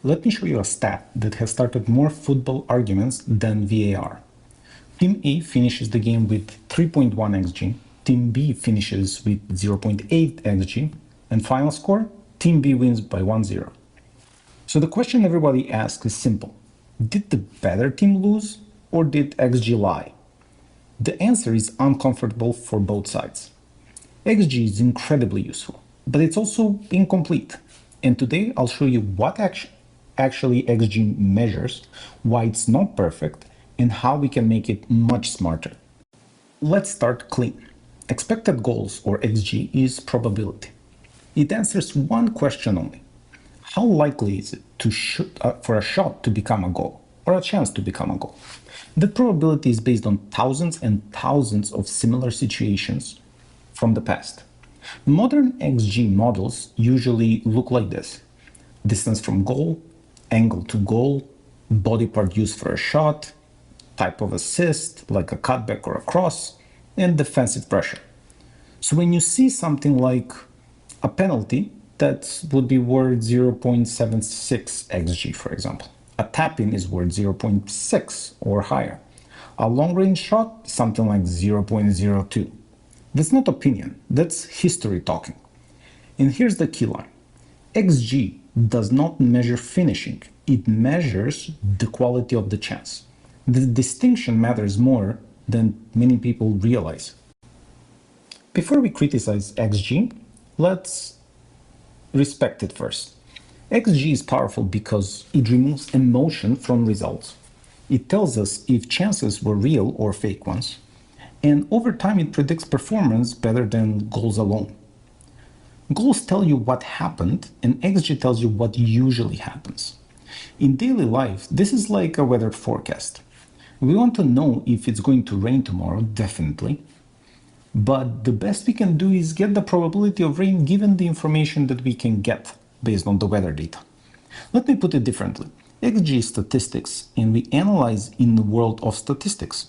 Let me show you a stat that has started more football arguments than VAR. Team A finishes the game with 3.1 xg, Team B finishes with 0.8 xg, and final score, Team B wins by 1-0. So the question everybody asks is simple. Did the better team lose, or did xg lie? The answer is uncomfortable for both sides. xg is incredibly useful, but it's also incomplete. And today I'll show you what actually xg measures, why it's not perfect, and how we can make it much smarter. Let's start clean. Expected goals, or xg, is probability. It answers one question only. How likely is it for a shot to become a goal, or a chance to become a goal? The probability is based on thousands and thousands of similar situations from the past. Modern XG models usually look like this: distance from goal, angle to goal, body part used for a shot, type of assist, like a cutback or a cross, and defensive pressure. So when you see something like a penalty, that would be worth 0.76 xg, for example. A tap-in is worth 0.6 or higher. A long-range shot, something like 0.02. That's not opinion, that's history talking. And here's the key line. XG does not measure finishing, it measures the quality of the chance. The distinction matters more than many people realize. Before we criticize XG, let's respect it first. XG is powerful because it removes emotion from results. It tells us if chances were real or fake ones. And over time, it predicts performance better than goals alone. Goals tell you what happened, and XG tells you what usually happens. In daily life, this is like a weather forecast. We want to know if it's going to rain tomorrow, definitely. But the best we can do is get the probability of rain given the information that we can get based on the weather data. Let me put it differently. XG is statistics, and we analyze in the world of statistics.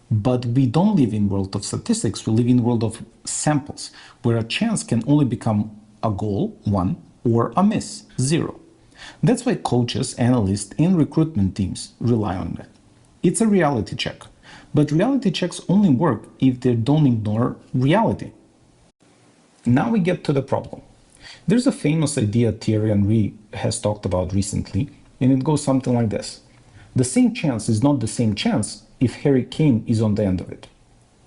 But we don't live in the world of statistics, we live in the world of samples, where a chance can only become a goal, 1, or a miss, 0. That's why coaches, analysts, and recruitment teams rely on that. It's a reality check. But reality checks only work if they don't ignore reality. Now we get to the problem. There's a famous idea Thierry Henry has talked about recently, and it goes something like this. The same chance is not the same chance if Harry Kane is on the end of it.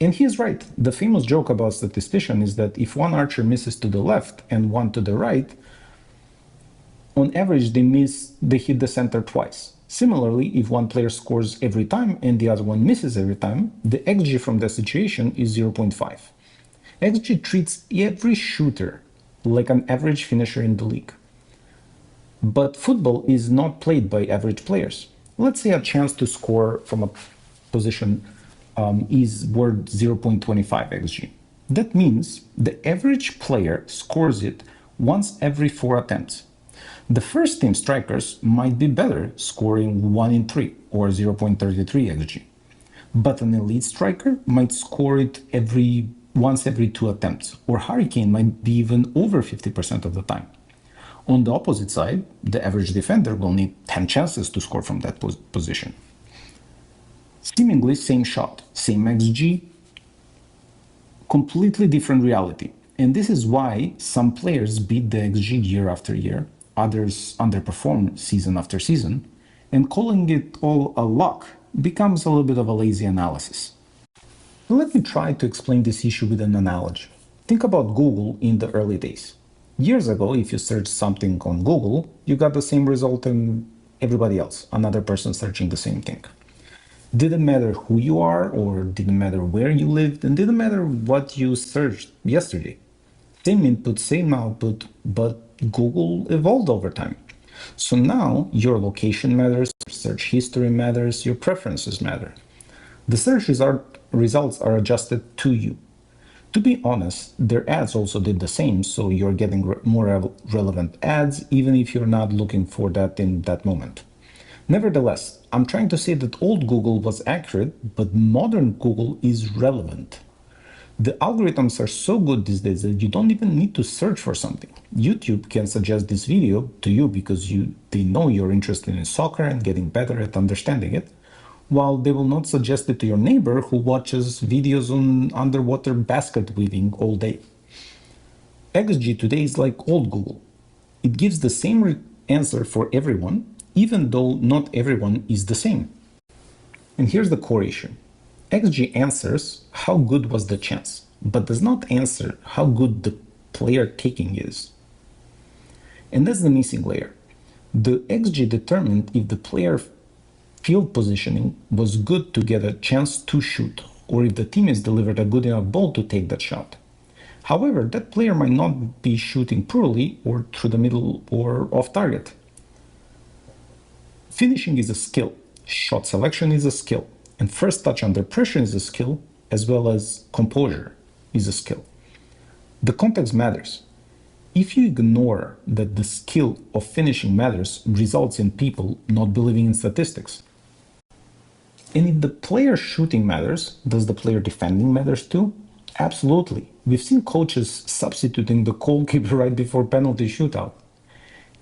And he is right. The famous joke about statistician is that if one archer misses to the left and one to the right, on average they hit the center twice. Similarly, if one player scores every time and the other one misses every time, the XG from the situation is 0.5. XG treats every shooter like an average finisher in the league. But football is not played by average players. Let's say a chance to score from a position is worth 0.25 XG. That means the average player scores it once every 4 attempts. The first team strikers might be better, scoring 1 in 3 or 0.33 xg. But an elite striker might score it once every 2 attempts, or Harry Kane might be even over 50% of the time. On the opposite side, the average defender will need 10 chances to score from that position. Seemingly same shot, same xg, completely different reality. And this is why some players beat the xg year after year, others underperform season after season, and calling it all a luck becomes a little bit of a lazy analysis. Let me try to explain this issue with an analogy. Think about Google in the early days. Years ago, if you searched something on Google, you got the same result as everybody else, another person searching the same thing. Didn't matter who you are, or didn't matter where you lived, and didn't matter what you searched yesterday. Same input, same output, but Google evolved over time. So now your location matters, search history matters, your preferences matter. The search results are adjusted to you. To be honest, their ads also did the same, so you're getting more relevant ads even if you're not looking for that in that moment. Nevertheless, I'm trying to say that old Google was accurate, but modern Google is relevant. The algorithms are so good these days that you don't even need to search for something. YouTube can suggest this video to you because they know you're interested in soccer and getting better at understanding it, while they will not suggest it to your neighbor who watches videos on underwater basket weaving all day. XG today is like old Google. It gives the same answer for everyone, even though not everyone is the same. And here's the core issue. XG answers how good was the chance, but does not answer how good the player taking is. And that's the missing layer. The XG determined if the player field positioning was good to get a chance to shoot, or if the teammates delivered a good enough ball to take that shot. However, that player might not be shooting poorly or through the middle or off target. Finishing is a skill, shot selection is a skill, and first touch under pressure is a skill, as well as composure is a skill. The context matters. If you ignore that the skill of finishing matters, results in people not believing in statistics. And if the player shooting matters, does the player defending matters too? Absolutely. We've seen coaches substituting the goalkeeper right before penalty shootout.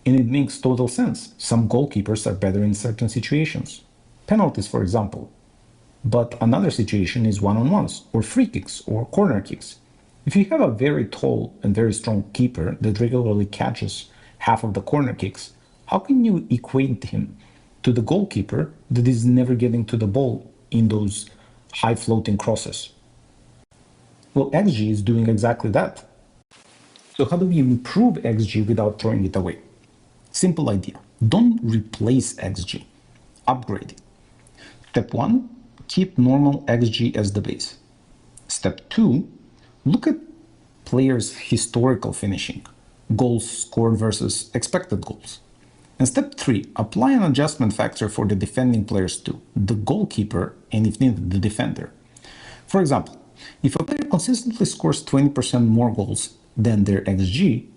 And it makes total sense. Some goalkeepers are better in certain situations. Penalties, for example. But another situation is one-on-ones, or free kicks, or corner kicks. If you have a very tall and very strong keeper that regularly catches half of the corner kicks, how can you equate him to the goalkeeper that is never getting to the ball in those high-floating crosses? Well, XG is doing exactly that. So how do we improve XG without throwing it away? Simple idea. Don't replace XG. Upgrade it. Step 1, keep normal XG as the base. Step 2, look at players' historical finishing, goals scored versus expected goals. And step 3, apply an adjustment factor for the defending players too, the goalkeeper and if needed, the defender. For example, if a player consistently scores 20% more goals than their XG,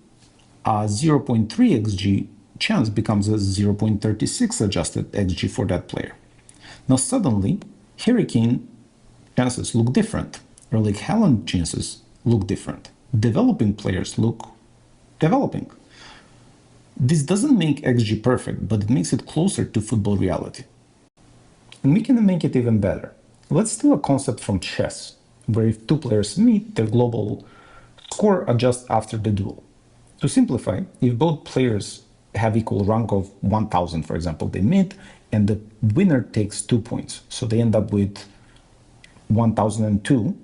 a 0.3 XG chance becomes a 0.36 adjusted XG for that player. Now suddenly, Hurricane chances look different. Erling Haaland chances look different. Developing players look developing. This doesn't make XG perfect, but it makes it closer to football reality. And we can make it even better. Let's steal a concept from chess, where if two players meet, their global score adjusts after the duel. To simplify, if both players have equal rank of 1000, for example, they meet, and the winner takes 2 points. So they end up with 1002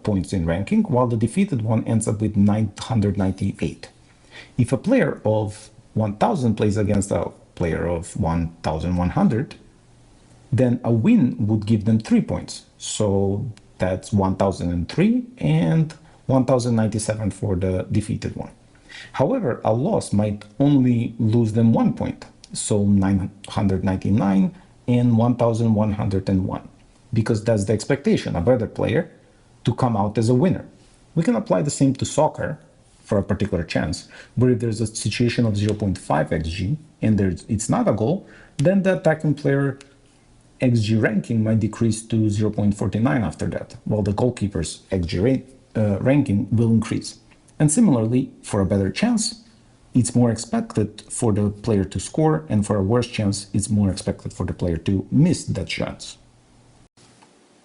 points in ranking, while the defeated one ends up with 998. If a player of 1000 plays against a player of 1100, then a win would give them 3 points. So that's 1003 and 1097 for the defeated one. However, a loss might only lose them 1 point, so 999 and 1101, because that's the expectation, a better player to come out as a winner. We can apply the same to soccer for a particular chance, where if there's a situation of 0.5 xg and it's not a goal, then the attacking player xg ranking might decrease to 0.49 after that, while the goalkeeper's xg ranking will increase. And similarly, for a better chance, it's more expected for the player to score, and for a worse chance, it's more expected for the player to miss that chance.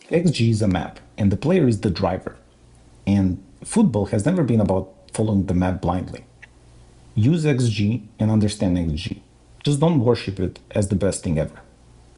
XG is a map, and the player is the driver. And football has never been about following the map blindly. Use XG and understand XG. Just don't worship it as the best thing ever.